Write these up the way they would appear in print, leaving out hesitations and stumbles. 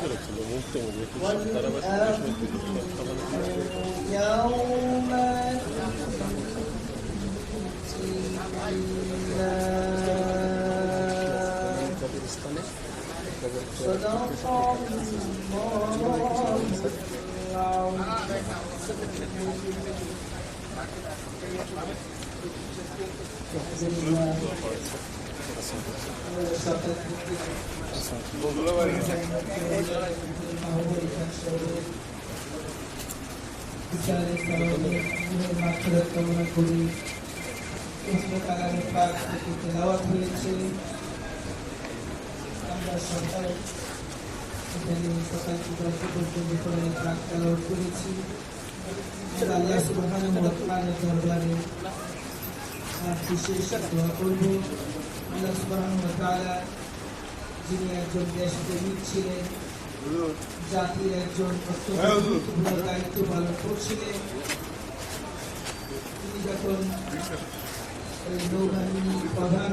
করেছিল মুহূর্তে মধ্যে ধারাবাহিক কবরস্থানে কামনা করি তেলাওয়াত হয়েছে। আমরা সকাল এখানে সকাল থেকে পর্যন্ত কোরআনের পাক তেলাওয়াত করেছি। আল্লাহ সুবহানাহু ওয়া তাআলার দরবারে বিশেষ দোয়া করব। আল্লাহ সুবহানাহু ওয়া তাআলা যিনি একজন দেশপ্রেমিক ছিলেন, জাতির একজন গুরুত্বপূর্ণ দায়িত্ব পালন করছিলেন, তিনি যখন নৌবাহিনীর প্রধান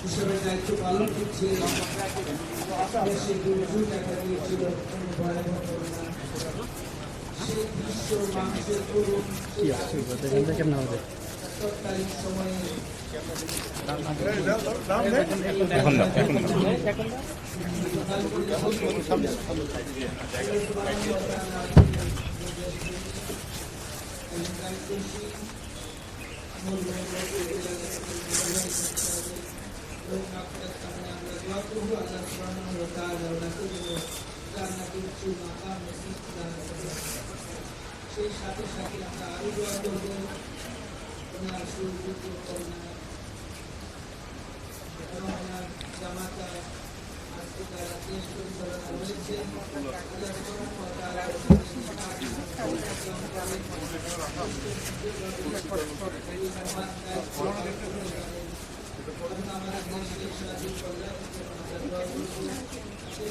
হিসেবে দায়িত্ব পালন করছিলেন, দেশে দুর্যোগ দেখা দিয়েছিল, ভয়াবহ করোনা। সেই দৃশ্য মানুষের করুন তৎকালীন সময়ে সেই সাথে সাথে আমরা আরো দোয়া করবো ওনার সুযোগ্য কন্যা এবং ওনার জামাতা আজকে তারা দেশ পরিচালনা রয়েছে। আমাদের দেশকে স্বাধীন কল্যাণ